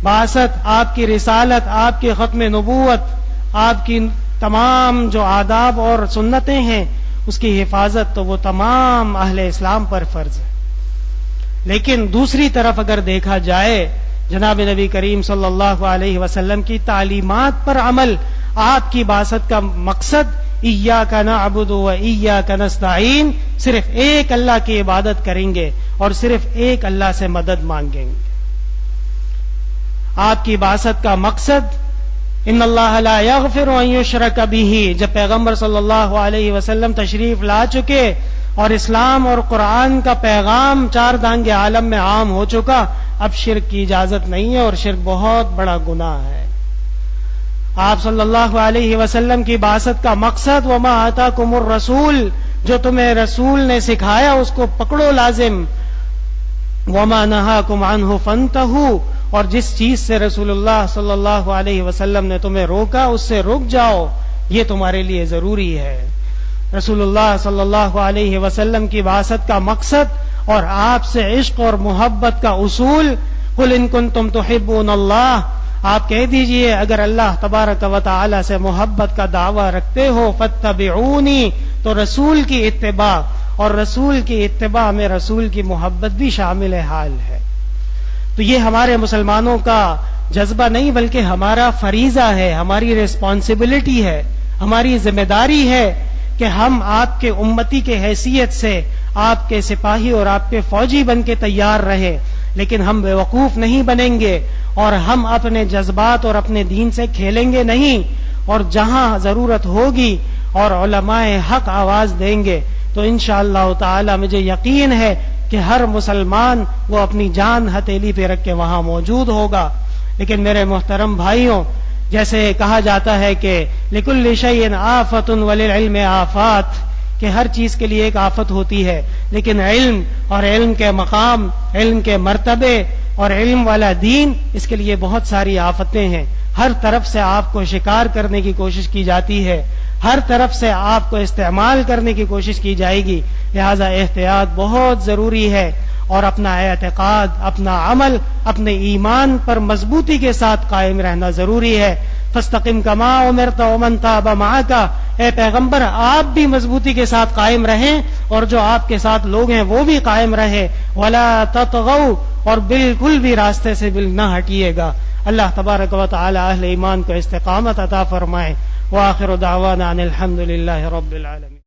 [SPEAKER 1] بعثت، آپ کی رسالت، آپ کی ختم نبوت، آپ کی تمام جو آداب اور سنتیں ہیں، اس کی حفاظت تو وہ تمام اہل اسلام پر فرض ہے۔ لیکن دوسری طرف اگر دیکھا جائے، جناب نبی کریم صلی اللہ علیہ وسلم کی تعلیمات پر عمل، آپ کی بعثت کا مقصد ایاک نعبد و ایاک نستعین، صرف ایک اللہ کی عبادت کریں گے اور صرف ایک اللہ سے مدد مانگیں گے۔ آپ کی بعثت کا مقصد ان اللہ لا یغفر ان یشرک بہ، جب پیغمبر صلی اللہ علیہ وسلم تشریف لا چکے اور اسلام اور قرآن کا پیغام چار دانگ عالم میں عام ہو چکا، اب شرک کی اجازت نہیں ہے اور شرک بہت بڑا گناہ ہے۔ آپ صلی اللہ علیہ وسلم کی بعثت کا مقصد وما آتاکم الرسول، جو تمہیں رسول نے سکھایا اس کو پکڑو لازم، وما نہاکم عنہ فانتہوا، اور جس چیز سے رسول اللہ صلی اللہ علیہ وسلم نے تمہیں روکا اس سے رک جاؤ، یہ تمہارے لیے ضروری ہے۔ رسول اللہ صلی اللہ علیہ وسلم کی بعثت کا مقصد اور آپ سے عشق اور محبت کا اصول، قل ان کنتم تحبون اللہ، آپ کہہ دیجئے اگر اللہ تبارک و تعالی سے محبت کا دعویٰ رکھتے ہو، فاتبعونی، تو رسول کی اتباع، اور رسول کی اتباع میں رسول کی محبت بھی شامل حال ہے۔ تو یہ ہمارے مسلمانوں کا جذبہ نہیں بلکہ ہمارا فریضہ ہے، ہماری ریسپانسبلٹی ہے، ہماری ذمہ داری ہے کہ ہم آپ کے امتی کے حیثیت سے آپ کے سپاہی اور آپ کے فوجی بن کے تیار رہے، لیکن ہم بے وقوف نہیں بنیں گے اور ہم اپنے جذبات اور اپنے دین سے کھیلیں گے نہیں، اور جہاں ضرورت ہوگی اور علماء حق آواز دیں گے تو انشاءاللہ تعالی مجھے یقین ہے کہ ہر مسلمان وہ اپنی جان ہتھیلی پہ رکھ کے وہاں موجود ہوگا۔ لیکن میرے محترم بھائیوں، جیسے کہا جاتا ہے کہ لِكُلِّ شَيْءٍ آفَةٌ وَلِلْعِلْمِ آفات، کہ ہر چیز کے لیے ایک آفت ہوتی ہے، لیکن علم اور علم کے مقام، علم کے مرتبے اور علم والا دین، اس کے لیے بہت ساری آفتیں ہیں۔ ہر طرف سے آپ کو شکار کرنے کی کوشش کی جاتی ہے، ہر طرف سے آپ کو استعمال کرنے کی کوشش کی جائے گی، لہذا احتیاط بہت ضروری ہے اور اپنا اعتقاد، اپنا عمل، اپنے ایمان پر مضبوطی کے ساتھ قائم رہنا ضروری ہے۔ فاستقم کما امرت ومن تاب معک، اے پیغمبر آپ بھی مضبوطی کے ساتھ قائم رہیں اور جو آپ کے ساتھ لوگ ہیں وہ بھی قائم رہے، ولا تطغوا، اور بالکل بھی راستے سے نہ ہٹیے گا۔ اللہ تبارک و تعالی اہل ایمان کو استقامت عطا فرمائے۔ وآخر دعوانا ان الحمد للہ رب العالمین۔